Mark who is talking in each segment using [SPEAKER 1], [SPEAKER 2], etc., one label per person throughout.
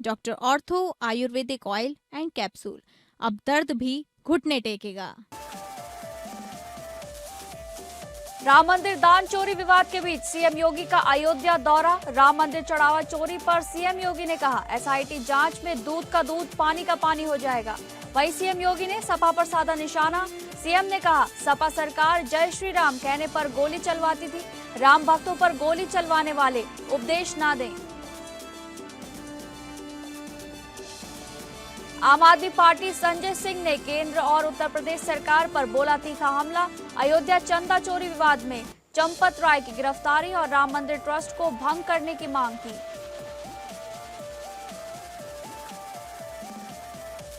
[SPEAKER 1] Doctor ortho Ayurvedic oil and capsule. अब दर्द भी घुटने टेकेगा।
[SPEAKER 2] राम मंदिर दान चोरी विवाद के बीच सीएम योगी का अयोध्या दौरा। राम मंदिर चढ़ावा चोरी पर सीएम योगी ने कहा, एसआईटी जांच में दूध का दूध पानी का पानी हो जाएगा। वहीं सीएम योगी ने सपा पर साधा निशाना। सीएम ने कहा, सपा सरकार जय श्री राम कहने पर गोली चलवाती थी, राम भक्तों पर गोली चलवाने वाले उपदेश ना दें। आम आदमी पार्टी संजय सिंह ने केंद्र और उत्तर प्रदेश सरकार पर बोला तीखा हमला। अयोध्या चंदा चोरी विवाद में चंपत राय की गिरफ्तारी और राम मंदिर ट्रस्ट को भंग करने की मांग की।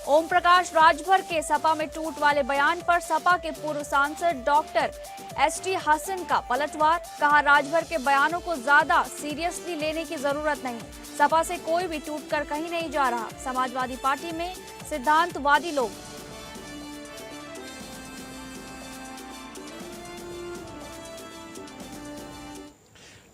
[SPEAKER 2] ओम प्रकाश राजभर के सपा में टूट वाले बयान पर सपा के पूर्व सांसद डॉक्टर एसटी हसन का पलटवार। कहा, राजभर के बयानों को ज्यादा सीरियसली लेने की जरूरत नहीं, सपा से कोई भी टूट कर कहीं नहीं जा रहा। समाजवादी पार्टी में सिद्धांतवादी लोग।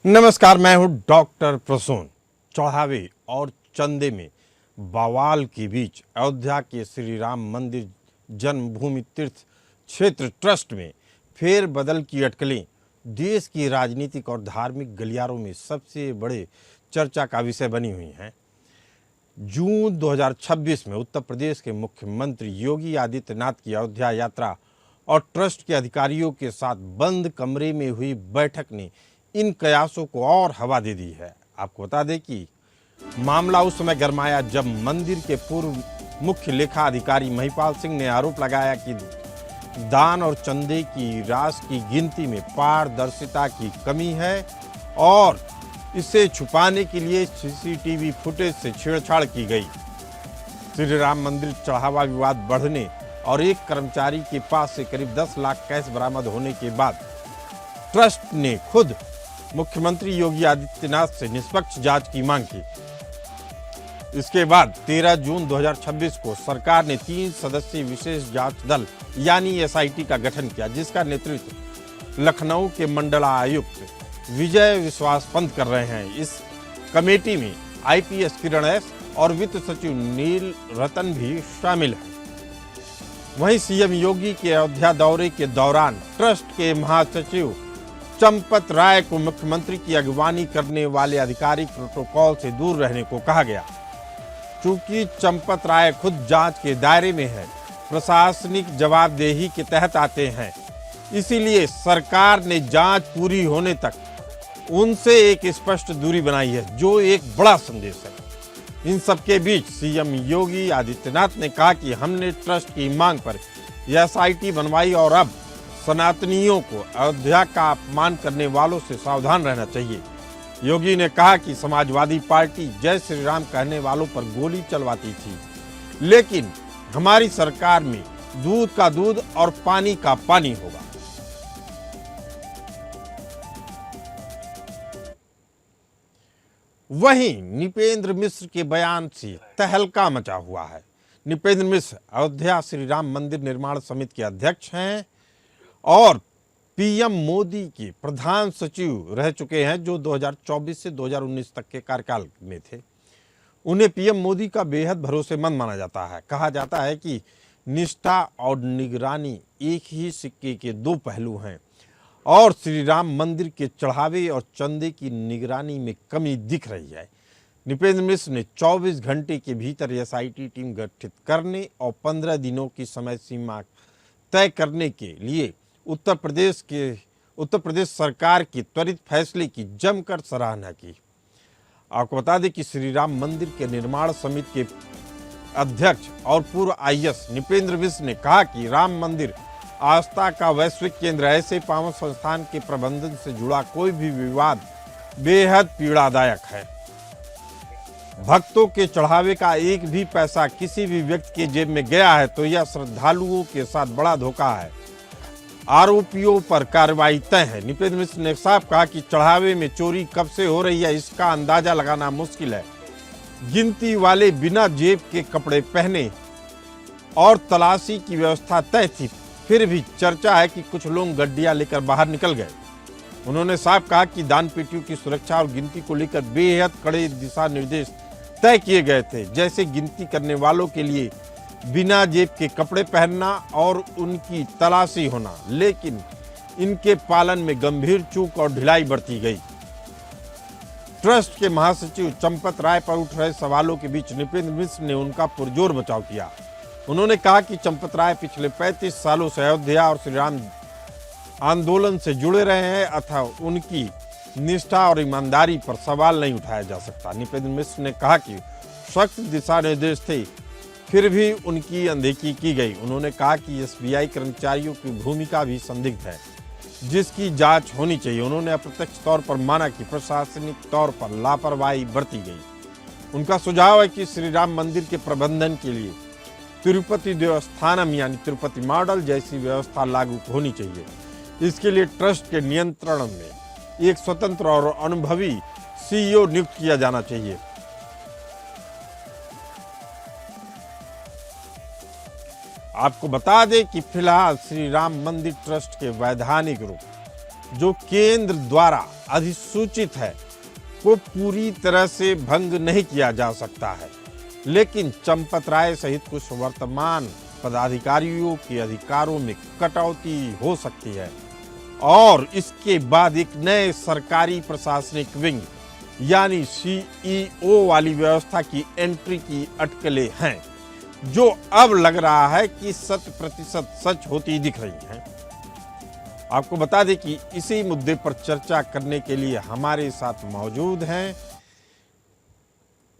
[SPEAKER 3] नमस्कार, मैं हूं डॉक्टर प्रसून। चढ़ावे और चंदे में बवाल के बीच अयोध्या के श्री राम मंदिर जन्मभूमि तीर्थ क्षेत्र ट्रस्ट में फेरबदल की अटकलें देश की राजनीतिक और धार्मिक गलियारों में सबसे बड़े चर्चा का विषय बनी हुई हैं। जून 2026 में उत्तर प्रदेश के मुख्यमंत्री योगी आदित्यनाथ की अयोध्या यात्रा और ट्रस्ट के अधिकारियों के साथ बंद कमरे में हुई बैठक ने इन कयासों को और हवा दे दी है। आपको बता दें कि मामला उस समय गरमाया जब मंदिर के पूर्व मुख्य लेखा अधिकारी महिपाल सिंह ने आरोप लगाया कि दान और चंदे की राशि की गिनती में पारदर्शिता की कमी है और इसे छुपाने के लिए सीसीटीवी फुटेज से छेड़छाड़ की गई। श्री राम मंदिर चढ़ावा विवाद बढ़ने और एक कर्मचारी के पास से करीब 10 लाख कैश बरामद होने के बाद ट्रस्ट ने खुद मुख्यमंत्री योगी आदित्यनाथ से निष्पक्ष जांच की मांग की। इसके बाद 13 जून 2026 को सरकार ने 3 सदस्यीय विशेष जांच दल यानी एसआईटी का गठन किया, जिसका नेतृत्व लखनऊ के मंडलायुक्त विजय विश्वास पंत कर रहे हैं। इस कमेटी में आईपीएस किरण एस और वित्त सचिव नील रतन भी शामिल हैं। वहीं सीएम योगी के अयोध्या दौरे के दौरान ट्रस्ट के महासचिव चंपत राय को मुख्यमंत्री की अगवानी करने वाले आधिकारिक प्रोटोकॉल से दूर रहने को कहा गया। चूंकि चंपत राय खुद जांच के दायरे में है, प्रशासनिक जवाबदेही के तहत आते हैं, इसीलिए सरकार ने जांच पूरी होने तक उनसे एक स्पष्ट दूरी बनाई है, जो एक बड़ा संदेश है। इन सबके बीच सीएम योगी आदित्यनाथ ने कहा कि हमने ट्रस्ट की मांग पर एसआईटी बनवाई और अब सनातनियों को अयोध्या का अपमान करने वालों से सावधान रहना चाहिए। योगी ने कहा कि समाजवादी पार्टी जय श्री राम कहने वालों पर गोली चलवाती थी, लेकिन हमारी सरकार में दूध का दूध और पानी का पानी होगा। वहीं नृपेंद्र मिश्र के बयान से तहलका मचा हुआ है। नृपेंद्र मिश्र अयोध्या श्री राम मंदिर निर्माण समिति के अध्यक्ष हैं और पीएम मोदी के प्रधान सचिव रह चुके हैं, जो 2024 से 2019 तक के कार्यकाल में थे। उन्हें पीएम मोदी का बेहद भरोसेमंद माना जाता है। कहा जाता है कि निष्ठा और निगरानी एक ही सिक्के के दो पहलू हैं और श्री राम मंदिर के चढ़ावे और चंदे की निगरानी में कमी दिख रही है। नृपेंद्र मिश्र ने 24 घंटे के भीतर एसआईटी टीम गठित करने और 15 दिनों की समय सीमा तय करने के लिए उत्तर प्रदेश सरकार के त्वरित फैसले की जमकर सराहना की। आपको बता दें कि श्री राम मंदिर के निर्माण समिति के अध्यक्ष और पूर्व आईएएस नृपेंद्र मिश्र ने कहा कि राम मंदिर आस्था का वैश्विक केंद्र, ऐसे पावन संस्थान के प्रबंधन से जुड़ा कोई भी विवाद बेहद पीड़ादायक है। भक्तों के चढ़ावे का एक भी पैसा किसी भी व्यक्ति के जेब में गया है तो यह श्रद्धालुओं के साथ बड़ा धोखा है। आरोपियों पर कार्रवाई तय है। नृपेंद्र मिश्र ने साफ कहा कि चढ़ावे में चोरी कब से हो रही है इसका अंदाजा लगाना मुश्किल है। गिनती वाले बिना जेब के कपड़े पहने और तलाशी की व्यवस्था तय थी, फिर भी चर्चा है कि कुछ लोग गड्डियां लेकर बाहर निकल गए। उन्होंने साफ कहा कि दान पेटियों की सुरक्षा और गिनती को लेकर बेहद कड़े दिशा निर्देश तय किए गए थे, जैसे गिनती करने वालों के लिए बिना जेब के कपड़े पहनना और उनकी तलाशी होना, लेकिन इनके पालन में गंभीर चूक और ढिलाई बरती गई। ट्रस्ट के महासचिव चंपत राय पर उठ रहे सवालों के बीच नृपेंद्र मिश्र ने उनका पुरजोर बचाव किया। उन्होंने कहा कि चंपत राय पिछले 35 सालों से अयोध्या और श्री राम आंदोलन से जुड़े रहे हैं, अतः उनकी निष्ठा और ईमानदारी पर सवाल नहीं उठाया जा सकता। नृपेंद्र मिश्र ने कहा कि सख्त दिशा निर्देश थे, फिर भी उनकी अनदेखी की गई। उन्होंने कहा कि एसबीआई कर्मचारियों की भूमिका भी संदिग्ध है, जिसकी जांच होनी चाहिए। उन्होंने अप्रत्यक्ष तौर पर माना कि प्रशासनिक तौर पर लापरवाही बरती गई। उनका सुझाव है कि श्री राम मंदिर के प्रबंधन के लिए तिरुपति देवस्थानम यानी तिरुपति मॉडल जैसी व्यवस्था लागू होनी चाहिए। इसके लिए ट्रस्ट के नियंत्रण में एक स्वतंत्र और अनुभवी सीईओ नियुक्त किया जाना चाहिए। आपको बता दें कि फिलहाल श्री राम मंदिर ट्रस्ट के वैधानिक रूप जो केंद्र द्वारा अधिसूचित है वो पूरी तरह से भंग नहीं किया जा सकता है, लेकिन चंपत राय सहित कुछ वर्तमान पदाधिकारियों के अधिकारों में कटौती हो सकती है और इसके बाद एक नए सरकारी प्रशासनिक विंग यानी सीईओ वाली व्यवस्था की एंट्री की अटकलें हैं, जो अब लग रहा है कि 100% सच होती दिख रही हैं। आपको बता दें कि इसी मुद्दे पर चर्चा करने के लिए हमारे साथ मौजूद हैं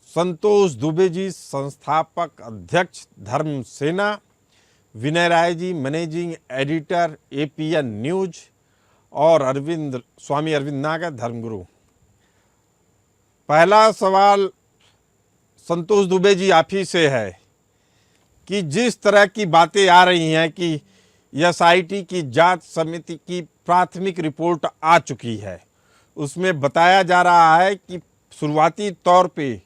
[SPEAKER 3] संतोष दुबे जी, संस्थापक अध्यक्ष धर्म सेना, विनय Rai ji, managing editor APN news, और स्वामी अरविंद नागर, धर्मगुरु। पहला सवाल संतोष दुबे जी आप ही से है कि जिस तरह की बातें आ रही हैं कि एसआईटी की जांच समिति की प्राथमिक रिपोर्ट आ चुकी है, उसमें बताया जा रहा है कि शुरुआती तौर पे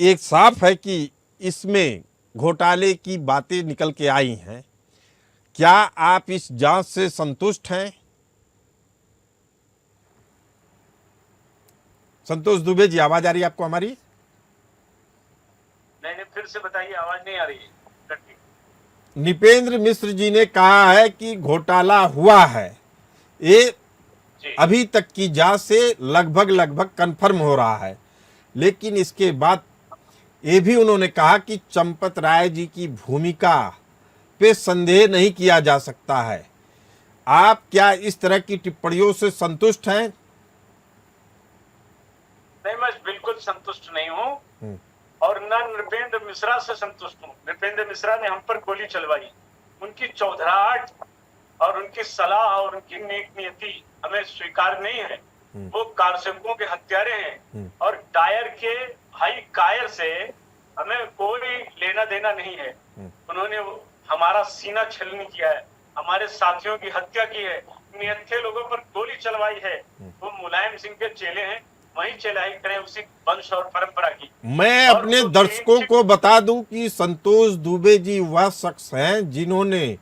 [SPEAKER 3] एक साफ है कि इसमें घोटाले की बातें निकल के आई हैं। क्या आप इस जांच से संतुष्ट हैं? संतोष दुबे जी, आवाज आ रही है आपको हमारी?
[SPEAKER 4] नहीं, फिर से बताइए, आवाज नहीं आ रही है।
[SPEAKER 3] नृपेंद्र मिश्र जी ने कहा है कि घोटाला हुआ है, ये अभी तक की जांच से लगभग कंफर्म हो रहा है, लेकिन इसके बाद ये भी उन्होंने कहा कि चंपत राय जी की भूमिका पे संदेह नहीं किया जा सकता है। आप क्या इस तरह की टिप्पणियों से संतुष्ट हैं?
[SPEAKER 4] नहीं, मैं बिल्कुल संतुष्ट नहीं हूं और न नृपेंद्र मिश्रा से संतुष्ट हूं। नृपेंद्र मिश्रा ने हम पर गोली चलवाई, उनकी चौधराहट और उनकी सलाह और उनकी नेक नियति हमें स्वीकार नहीं है। वो कारसेवकों के हत्यारे हैं और डायर के भाई कायर से हमें कोई लेना देना नहीं है। उन्होंने हमारा सीना छलनी किया है, हमारे साथियों की हत्या की है, निहत्थे लोगों पर गोली चलवाई है। वो मुलायम सिंह के चेले हैं, वही चलाई करें उसी वंश और परंपरा की।
[SPEAKER 3] मैं अपने दर्शकों को बता दूं कि संतोष दुबे जी वह शख्स हैं जिन्होंने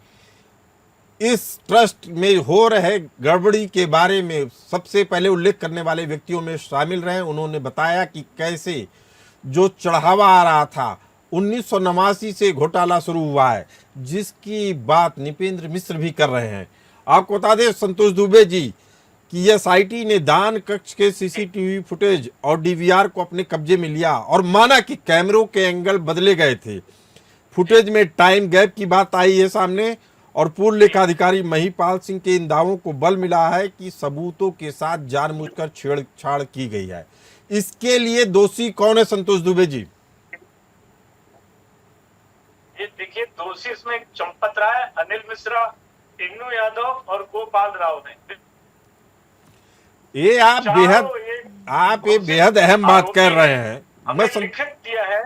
[SPEAKER 3] इस ट्रस्ट में हो रहे गड़बड़ी के बारे में सबसे पहले उल्लेख करने वाले व्यक्तियों में शामिल रहे। उन्होंने बताया कि कैसे जो चढ़ावा आ रहा था 1989 से घोटाला शुरू हुआ है, जिसकी बात नृपेंद्र मिश्र भी कर रहे हैं। आपको बता दें संतोष दुबे जी कि एसआईटी ने दान कक्ष के सीसीटीवी फुटेज और डीवीआर को अपने कब्जे में लिया और माना कि कैमरों के एंगल बदले गए थे। फुटेज में टाइम गैप की बात आई है सामने और पूर्व लेखाधिकारी महिपाल सिंह के इन दावों को बल मिला है कि सबूतों के साथ जानबूझकर छेड़छाड़ की गई है। इसके लिए दोषी कौन है संतोष दुबे जी?
[SPEAKER 4] ये देखिए, दोषी इसमें चंपत राय, अनिल मिश्रा, इन्नू यादव और गोपाल राव ने।
[SPEAKER 3] ये आप बेहद अहम बात कर रहे हैं। मैं
[SPEAKER 4] लिखित दिया है।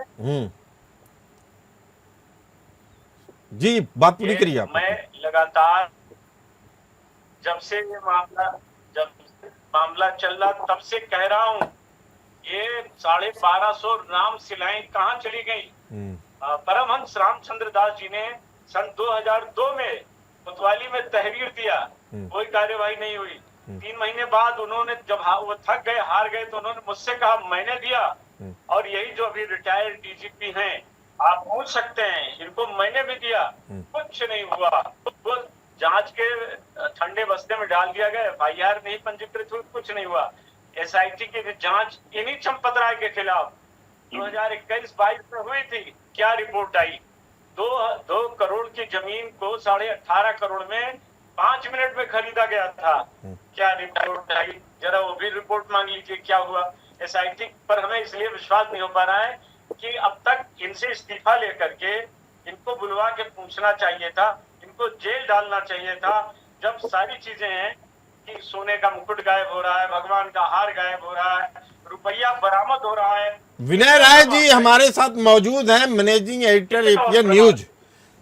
[SPEAKER 3] जी, बात पूरी करिए आप।
[SPEAKER 4] मैं लगातार जब से ये मामला चल रहा तब से कह रहा हूँ, ये 1250 राम शिलाएं कहाँ चली गई? परमहंस रामचंद्र दास जी ने सन 2002 में कोतवाली में तहरीर दिया, कोई कार्यवाही नहीं हुई। 3 महीने बाद उन्होंने जब वो थक गए, हार गए, तो उन्होंने मुझसे कहा मैंने दिया। और यही जो अभी रिटायर्ड डीजीपी हैं, आप पूछ सकते हैं, इनको मैंने भी दिया, कुछ नहीं हुआ। वो जांच के ठंडे बस्ते में डाल दिया गया, FIR नहीं पंजीकृत हुई, कुछ नहीं हुआ। SIT की जांच इन्हीं चंपत राय के खिलाफ 2021-22 में हुई थी। क्या रिपोर्ट आई? 2 करोड़ की जमीन को 18.5 करोड़ में 5 मिनट में खरीदा गया था। क्या रिपोर्ट आई? जरा वो भी रिपोर्ट मांग लीजिए, क्या हुआ। SIT पर हमें इसलिए विश्वास नहीं हो पा रहा है कि अब तक इनसे इस्तीफा लेकर के इनको बुलवा के पूछना चाहिए था, इनको जेल डालना चाहिए था। जब सारी चीजें हैं कि सोने का मुकुट गायब हो रहा है, भगवान का हार गायब हो रहा है, रुपया बरामद हो रहा है।
[SPEAKER 3] विनय राय जी हमारे साथ मौजूद हैं, मैनेजिंग एडिटर APN न्यूज।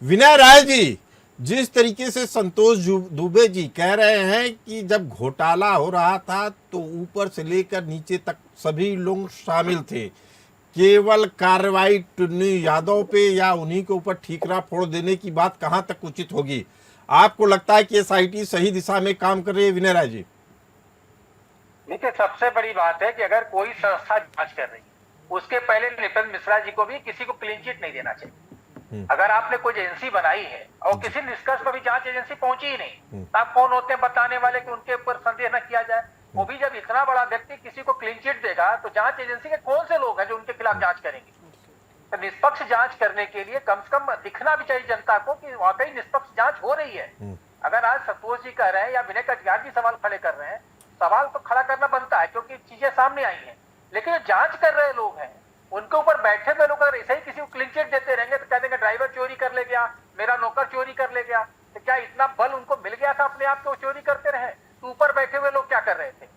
[SPEAKER 3] विनय राय जी, जिस तरीके से संतोष दुबे जी कह रहे हैं कि जब घोटाला हो रहा था तो ऊपर से लेकर नीचे तक सभी लोग शामिल थे, केवल कार्रवाई टुन्नी यादव पे या उन्हीं के ऊपर ठीकरा फोड़ देने की बात कहां तक उचित होगी? आपको लगता है कि SIT सही दिशा में काम कर रही है, विनय राय जी?
[SPEAKER 5] देखिए, सबसे बड़ी बात है कि अगर कोई संस्था जांच कर रही है, उसके पहले नृपेंद्र मिश्रा जी को भी किसी को क्लीन चिट नहीं देना चाहिए। अगर आपने कोई एजेंसी बनाई है और किसी निष्कर्ष पर भी जांच एजेंसी पहुंची ही नहीं, आप कौन होते हैं बताने वाले कि उनके ऊपर संदेह न किया जाए? वो भी जब इतना बड़ा व्यक्ति किसी को क्लीन चिट देगा तो जांच एजेंसी के कौन से लोग हैं जो उनके खिलाफ जांच करेंगे? तो निष्पक्ष जांच करने के लिए कम से कम दिखना भी चाहिए जनता को कि वाकई निष्पक्ष जांच हो रही है। अगर आज संतोष जी कह रहे हैं या विनय कटियार जी सवाल खड़े कर रहे हैं, सवाल तो खड़ा करना बनता है क्योंकि चीजें सामने आई हैं, लेकिन जो जांच कर रहे लोग हैं उनके ऊपर बैठे हुए लोग अगर ऐसे ही किसी को क्लीन चिट देते रहेंगे तो कह देंगे ड्राइवर चोरी कर ले गया, मेरा नौकर चोरी कर ले गया। तो क्या इतना बल उनको मिल गया था अपने आप को चोरी करते रहे? तो ऊपर बैठे हुए लोग क्या कर रहे थे?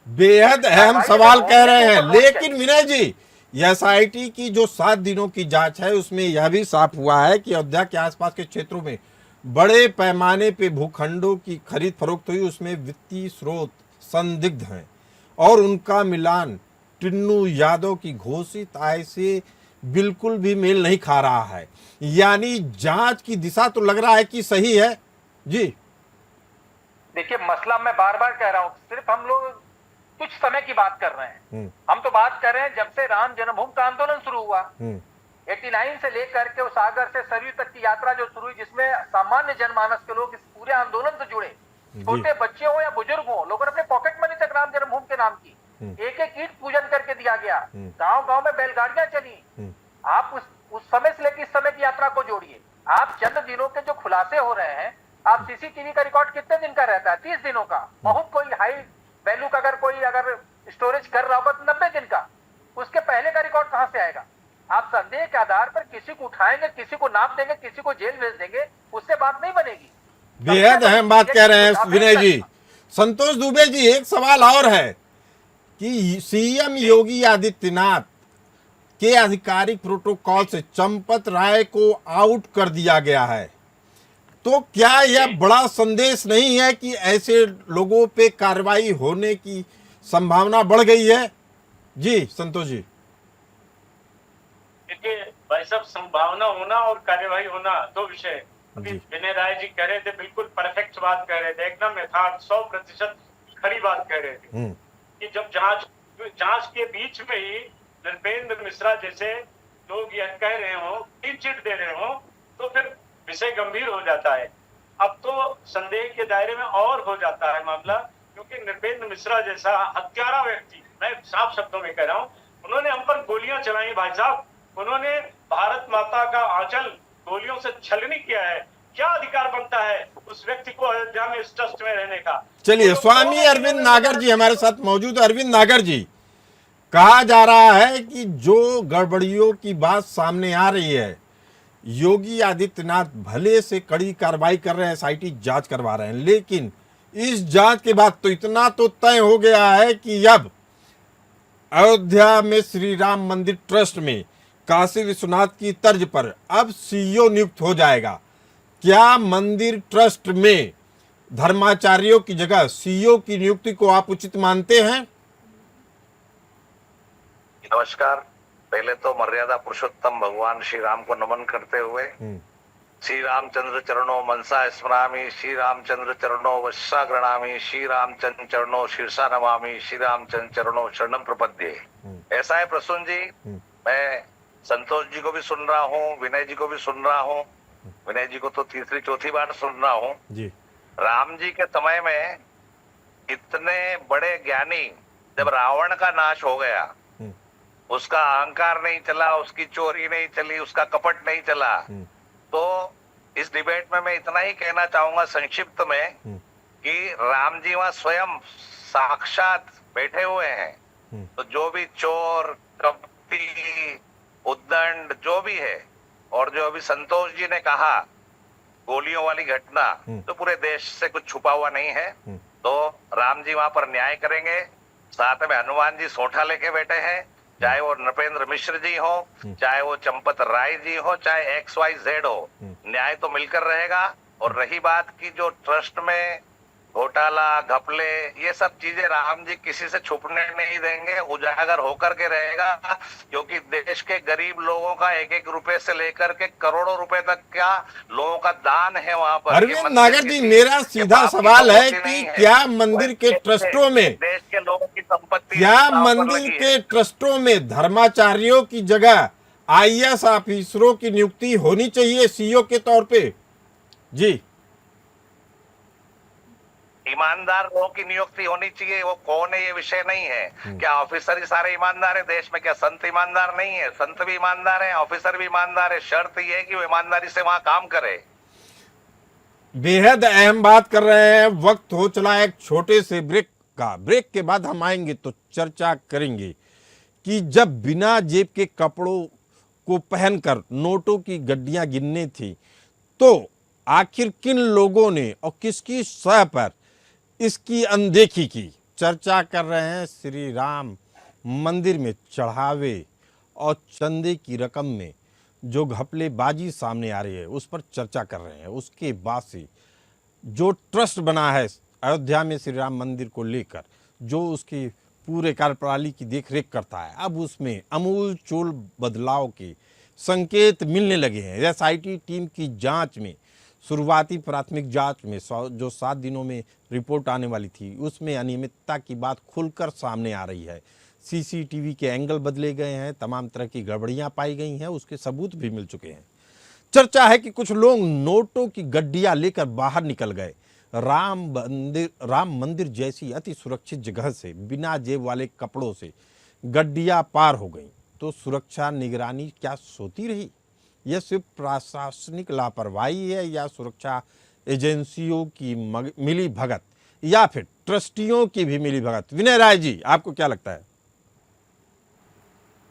[SPEAKER 3] बेहद अहम सवाल कह रहे हैं। लेकिन विनय जी, SIT की जो 7 दिनों की जांच है उसमें यह भी साफ हुआ है कि अयोध्या के आसपास के क्षेत्रों में बड़े पैमाने पे भूखंडों की खरीद फरोख्त हुई, उसमें वित्तीय स्रोत संदिग्ध हैं और उनका मिलान टिन्नू यादव की घोषित आय से बिल्कुल भी मेल नहीं खा रहा है। यानी जांच की दिशा तो लग रहा है कि सही है जी।
[SPEAKER 5] देखिए, मसला मैं बार बार कह रहा हूं, सिर्फ हम लोग कुछ समय की बात कर रहे हैं। हम तो बात कर रहे हैं जब से राम जन्मभूमि का आंदोलन शुरू हुआ, 89 से लेकर के उस सागर से सरयू तक की यात्रा जो शुरू हुई, जिसमें सामान्य जनमानस के लोग इस पूरे आंदोलन से जुड़े, छोटे बच्चे हो या बुजुर्ग हो, लोगों ने अपने पॉकेट मनी तक राम जन्मभूमि के नाम की एक एक ईंट पूजन करके दिया गया। गांव गांव में बैलगाड़ियां चली। आप उस समय से लेकर इस समय की यात्रा को जोड़िए, आप चंद दिनों के जो खुलासे हो रहे हैं, आप CCTV का रिकॉर्ड कितने दिन का रहता है? 30 दिनों का। बहुत कोई हाई वैल्यू का अगर स्टोरेज कर रहा होगा तो 90 दिन का। उसके पहले का रिकॉर्ड कहां से आएगा? आप संदेह के आधार पर किसी को उठाएंगे, किसी को नाप देंगे, किसी को जेल भेज देंगे, उससे बात नहीं बनेगी।
[SPEAKER 3] बेहद अहम बात कह रहे हैं विनय जी। संतोष दुबे जी, एक सवाल और है कि CM योगी आदित्यनाथ के आधिकारिक प्रोटोकॉल से चंपत राय को आउट कर दिया गया है, तो क्या यह बड़ा संदेश नहीं है कि ऐसे लोगों पे कार्रवाई होने की संभावना बढ़ गई है? जी संतोष जी।
[SPEAKER 4] देखिए भाई साहब, संभावना होना और कार्यवाही होना दो विषय। अभी विनय राय जी कह रहे थे, बिल्कुल परफेक्ट बात कह रहे थे, एकदम यथार्थ 100% खरी बात कह रहे थे कि जब जांच के बीच में ही नृपेंद्र मिश्रा जैसे लोग यह कह रहे हो, क्लीन चिट दे रहे हो, तो फिर विषय गंभीर हो जाता है। अब तो संदेह के दायरे में और हो जाता है मामला, क्योंकि नृपेंद्र मिश्रा जैसा हत्यारा व्यक्ति, मैं साफ शब्दों में कह रहा हूँ, उन्होंने हम पर गोलियां चलाई भाई साहब, उन्होंने भारत माता का आंचल गोलियों से छलनी किया है। क्या अधिकार बनता है उस व्यक्ति को अयोध्या में इस ट्रस्ट में रहने का?
[SPEAKER 3] चलिए, स्वामी अरविंद नागर जी हमारे साथ मौजूद। अरविंद नागर जी, कहा जा रहा है कि जो गड़बड़ियों की बात सामने आ रही है, योगी आदित्यनाथ भले से कड़ी कार्रवाई कर रहे हैं, SIT जांच करवा रहे हैं, लेकिन इस जांच के बाद तो इतना तो तय हो गया है कि अब अयोध्या में श्री राम मंदिर ट्रस्ट में काशी विश्वनाथ की तर्ज पर अब CEO नियुक्त हो जाएगा। क्या मंदिर ट्रस्ट में धर्माचार्यों की जगह CEO की नियुक्ति को आप उचित मानते हैं?
[SPEAKER 6] नमस्कार। पहले तो मर्यादा पुरुषोत्तम भगवान श्री राम को नमन करते हुए श्री रामचंद्र चरणों मनसा स्मरामि, श्री रामचंद्र चरणों वत्सा गृणामि, श्री रामचंद्र चरणों शीर्षा नमामि, श्री रामचंद्र चरणों शरणम प्रपद्ये। ऐसा है प्रसून जी, मैं संतोष जी को भी सुन रहा हूँ, विनय जी को भी सुन रहा हूँ, विनय जी को तो तीसरी चौथी बार सुन रहा हूँ
[SPEAKER 3] जी।
[SPEAKER 6] राम जी के समय में इतने बड़े ज्ञानी, जब रावण का नाश हो गया, उसका अहंकार नहीं चला, उसकी चोरी नहीं चली, उसका कपट नहीं चला, तो इस डिबेट में मैं इतना ही कहना चाहूंगा संक्षिप्त में कि राम जी वहां स्वयं साक्षात बैठे हुए हैं, तो जो भी चोर, कपटी, उद्दंड जो भी है, और जो अभी संतोष जी ने कहा गोलियों वाली घटना, तो पूरे देश से कुछ छुपा हुआ नहीं है। तो राम जी वहां पर न्याय करेंगे, साथ में हनुमान जी सोठा लेके बैठे हैं, चाहे वो नृपेंद्र मिश्र जी हो, चाहे वो चंपत राय जी हो, चाहे XYZ हो, न्याय तो मिलकर रहेगा। और रही बात की जो ट्रस्ट में घोटाला, घपले, ये सब चीजें राम जी किसी से छुपने नहीं देंगे, उजागर होकर के रहेगा, क्योंकि देश के गरीब लोगों का एक एक रुपए से लेकर के करोड़ों रुपए तक का लोगों का दान है वहां पर।
[SPEAKER 3] अरविंद नागर जी, मेरा सीधा सवाल है कि क्या मंदिर के ट्रस्टों में,
[SPEAKER 6] देश के लोगों की संपत्ति,
[SPEAKER 3] क्या मंदिर के ट्रस्टों में धर्माचार्यों की जगह IAS ऑफिसरों की नियुक्ति होनी चाहिए CEO के तौर पे? जी।
[SPEAKER 6] ईमानदार लोगों की नियुक्ति होनी चाहिए, वो कौन है ये विषय नहीं है। क्या ऑफिसर ही सारे ईमानदार है देश में? क्या संत ईमानदार नहीं है? संत भी ईमानदार है, ऑफिसर भी ईमानदार है, शर्त ये है कि वो ईमानदारी से वहां काम करे।
[SPEAKER 3] बेहद अहम बात कर रहे हैं। वक्त हो चला एक छोटे से ब्रेक का। ब्रेक के बाद हम आएंगे तो चर्चा करेंगे कि जब बिना जेब के कपड़ों को पहनकर नोटों की गड्डियां गिननी थी, तो आखिर किन लोगों ने और किसकी सह पर इसकी अनदेखी की? चर्चा कर रहे हैं श्री राम मंदिर में चढ़ावे और चंदे की रकम में जो घपलेबाजी सामने आ रही है, उस पर चर्चा कर रहे हैं। उसके बाद से जो ट्रस्ट बना है अयोध्या में श्री राम मंदिर को लेकर, जो उसकी पूरे कार्यप्रणाली की देखरेख करता है, अब उसमें अमूल चूल बदलाव के संकेत मिलने लगे हैं। SIT टीम की जांच में, शुरुआती प्राथमिक जांच में जो 7 दिनों में रिपोर्ट आने वाली थी, उसमें अनियमितता की बात खुलकर सामने आ रही है। CCTV के एंगल बदले गए हैं, तमाम तरह की गड़बड़ियां पाई गई हैं, उसके सबूत भी मिल चुके हैं। चर्चा है कि कुछ लोग नोटों की गड्डियां लेकर बाहर निकल गए। राम मंदिर जैसी अति सुरक्षित जगह से बिना जेब वाले कपड़ों से गड्डियां पार हो गई, तो सुरक्षा निगरानी क्या सोती रही? यह सिर्फ प्रशासनिक लापरवाही है, या सुरक्षा एजेंसियों की मिली भगत, या फिर ट्रस्टियों की भी मिली भगत? विनय राय जी, आपको क्या लगता है?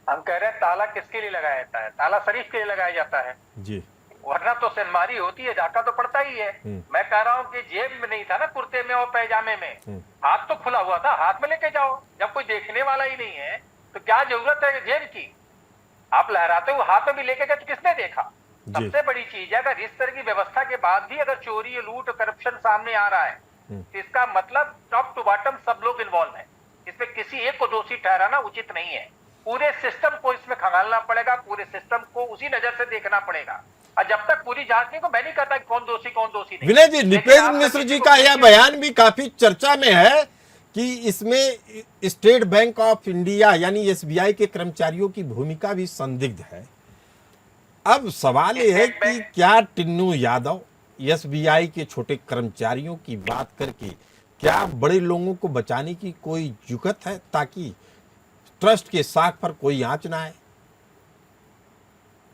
[SPEAKER 5] हम कह रहे हैं ताला किसके लिए लगाया जाता है? ताला शरीफ के लिए लगाया जाता है
[SPEAKER 3] जी,
[SPEAKER 5] वरना तो सेनमारी होती है, डाका तो पड़ता ही है। मैं कह रहा हूँ कि जेब में नहीं था ना, कुर्ते में और पैजामे में, हाथ तो खुला हुआ था, हाथ में लेके जाओ। जब कोई देखने वाला ही नहीं है तो क्या जरूरत है जेब की? आप लहराते हुए हाथ में भी लेके गए तो किसने देखा? सबसे बड़ी चीज है, अगर इस तरह की व्यवस्था के बाद भी अगर चोरी, लूट, करप्शन सामने आ रहा है, तो इसका मतलब टॉप टू बॉटम सब लोग इन्वॉल्व हैं। इसमें किसी एक को दोषी ठहराना उचित नहीं है। पूरे सिस्टम को इसमें खंगालना पड़ेगा, पूरे सिस्टम को उसी नजर से देखना पड़ेगा। और जब तक पूरी जांच नहीं, तो मैं नहीं कहता कि कौन दोषी कौन दोषी नहीं।
[SPEAKER 3] विनय जी, नृपेंद्र मिश्र जी का यह बयान भी काफी चर्चा में है कि इसमें स्टेट बैंक ऑफ इंडिया यानी SBI के कर्मचारियों की भूमिका भी संदिग्ध है। अब सवाल यह है कि क्या टिन्नू यादव SBI के छोटे कर्मचारियों की बात करके क्या बड़े लोगों को बचाने की कोई जुगत है, ताकि ट्रस्ट के साख पर कोई आंच ना आए?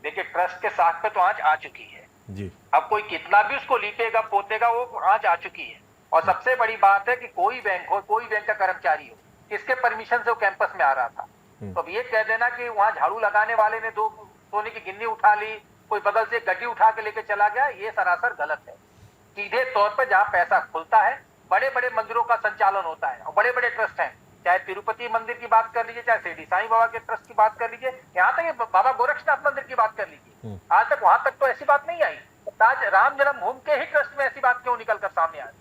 [SPEAKER 5] देखिए, ट्रस्ट के साख पे तो आंच आ चुकी है
[SPEAKER 3] जी।
[SPEAKER 5] अब कोई कितना भी उसको लीपेगा पोतेगा, वो आंच आ चुकी है। और सबसे बड़ी बात है कि कोई बैंक हो, कोई बैंक का कर्मचारी हो, किसके परमिशन से वो कैंपस में आ रहा था? तो अब ये कह देना कि वहां झाड़ू लगाने वाले ने 2 सोने की गिन्नी उठा ली, कोई बगल से गड्डी उठा के लेके चला गया, ये सरासर गलत है। सीधे तौर पर जहाँ पैसा खुलता है, बड़े बड़े मंदिरों का संचालन होता है और बड़े बड़े ट्रस्ट हैं, चाहे तिरुपति मंदिर की बात कर लीजिए, चाहे शिरडी साईं बाबा के ट्रस्ट की बात कर लीजिए, यहाँ तक बाबा गोरक्षनाथ मंदिर की बात कर लीजिए, आज तक वहां तक तो ऐसी बात नहीं आई। आज राम जन्मभूमि के ही ट्रस्ट में ऐसी बात क्यों निकल कर सामने आ रही?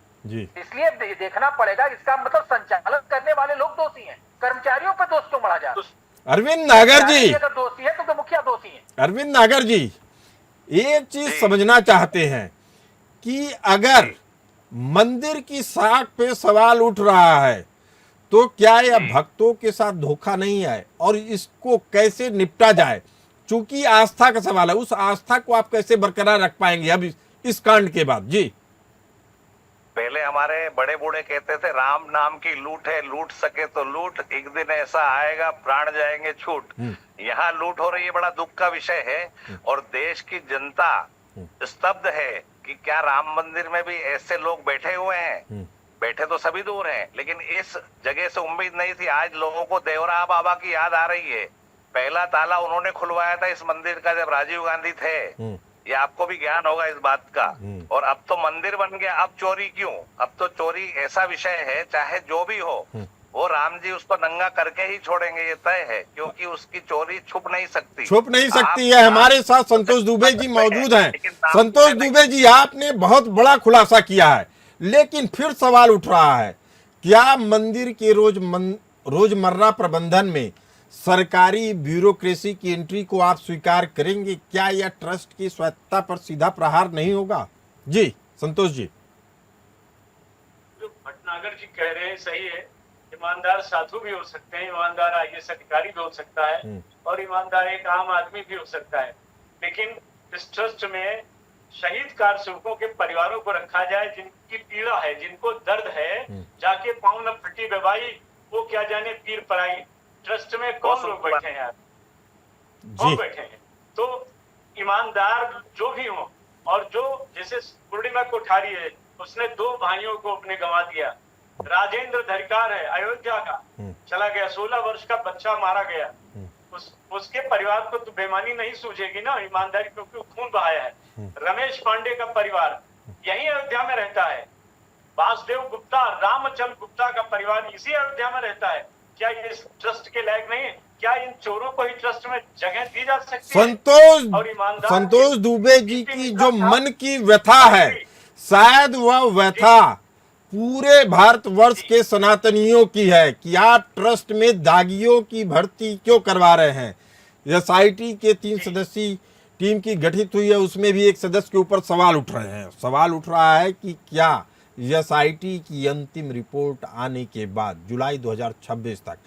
[SPEAKER 5] इसलिए देखना पड़ेगा, इसका मतलब संचालन करने वाले लोग दोषी हैं, कर्मचारियों पर दोष क्यों मढ़ा जा रहा है?
[SPEAKER 3] अरविंद नागर जी,
[SPEAKER 5] अगर दोषी है तो मुखिया दोषी है।
[SPEAKER 3] अरविंद नागर जी, एक चीज समझना चाहते हैं कि अगर मंदिर की साख पे सवाल उठ रहा है तो क्या यह भक्तों के साथ धोखा नहीं है और इसको कैसे निपटा जाए? चूंकि आस्था का सवाल है, उस आस्था को आप कैसे बरकरार रख पाएंगे अब इस कांड के बाद? जी,
[SPEAKER 6] पहले हमारे बड़े बूढ़े कहते थे राम नाम की लूट है, लूट सके तो लूट, एक दिन ऐसा आएगा प्राण जाएंगे छूट। यहाँ लूट हो रही है, बड़ा दुख का विषय है और देश की जनता स्तब्ध है कि क्या राम मंदिर में भी ऐसे लोग बैठे हुए हैं? बैठे तो सभी दूर हैं, लेकिन इस जगह से उम्मीद नहीं थी। आज लोगों को देवरा बाबा की याद आ रही है। पहला ताला उन्होंने खुलवाया था इस मंदिर का जब राजीव गांधी थे। ये आपको भी ज्ञान होगा इस बात का। और अब तो मंदिर बन गया, अब चोरी क्यों? अब तो चोरी ऐसा विषय है, चाहे जो भी हो, वो राम जी उसको नंगा करके ही छोड़ेंगे, ये तय है, क्योंकि उसकी चोरी छुप नहीं सकती।
[SPEAKER 3] छुप नहीं सकती है। हमारे साथ संतोष दुबे जी मौजूद हैं। संतोष दुबे जी, आपने बहुत बड़ा खुलासा किया है, लेकिन फिर सवाल उठ रहा है, क्या मंदिर के रोजमर्रा प्रबंधन में सरकारी ब्यूरोक्रेसी की एंट्री को आप स्वीकार करेंगे? क्या यह ट्रस्ट की स्वायत्तता पर सीधा प्रहार नहीं होगा? जी संतोष जी।
[SPEAKER 4] जो भटनागर जी कह रहे हैं सही है। ईमानदार साधु भी हो सकते हैं, ईमानदार आईएएस अधिकारी भी हो सकता है और ईमानदार एक आम आदमी भी हो सकता है, लेकिन इस ट्रस्ट में शहीद कारसेवकों के परिवारों को रखा जाए, जिनकी पीड़ा है, जिनको दर्द है, जाके पाँव न फटी बेबाई, वो क्या जाने पीर पराई। ट्रस्ट में कौन लोग बैठे हैं यार? कौन बैठे हैं? तो ईमानदार जो भी हो, और जो जैसे पूर्णिमा कोठारी है, उसने 2 भाइयों को अपने गंवा दिया। राजेंद्र धरिकार है अयोध्या का, चला गया, 16 वर्ष का बच्चा मारा गया। उसके परिवार को तो बेईमानी नहीं सूझेगी ना, ईमानदारी, क्योंकि खून बहाया है। रमेश पांडे का परिवार यही अयोध्या में रहता है। वासुदेव गुप्ता, रामचंद्र गुप्ता का परिवार इसी अयोध्या में रहता है। क्या ये इस ट्रस्ट के लायक नहीं है? क्या इन चोरों को ही ट्रस्ट में जगह दी जा सकती है?
[SPEAKER 3] संतोष दुबे जी की जो मन की व्यथा है, शायद वह व्यथा पूरे भारतवर्ष के सनातनियों की है कि आप ट्रस्ट में दागियों की भर्ती क्यों करवा रहे हैं। एसआईटी के 3 सदस्यीय टीम की गठित हुई है, उसमें भी एक सदस्य के ऊपर सवाल उठ रहे हैं। सवाल उठ रहा है कि क्या एसआईटी की अंतिम रिपोर्ट आने के बाद जुलाई 2026 तक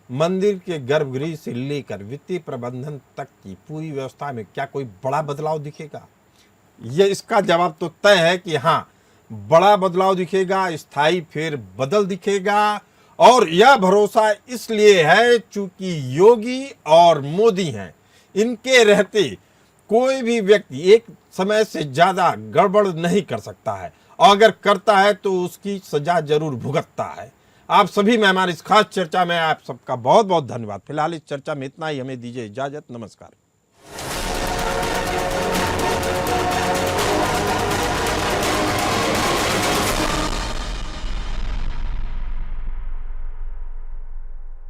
[SPEAKER 3] मंदिर के गर्भगृह से लेकर वित्तीय प्रबंधन तक की पूरी व्यवस्था में क्या कोई बड़ा बदलाव दिखेगा? ये इसका जवाब तो तय है कि हाँ, बड़ा बदलाव दिखेगा, स्थायी फेर बदल दिखेगा। और यह भरोसा इसलिए है चूंकि योगी और मोदी हैं। इनके रहते कोई भी व्यक्ति एक समय से ज्यादा गड़बड़ नहीं कर सकता है, और अगर करता है तो उसकी सजा जरूर भुगतता है। आप सभी मेहमान इस खास चर्चा में आप सबका बहुत बहुत धन्यवाद। फिलहाल इस चर्चा में इतना ही, हमें दीजिए इजाजत। नमस्कार।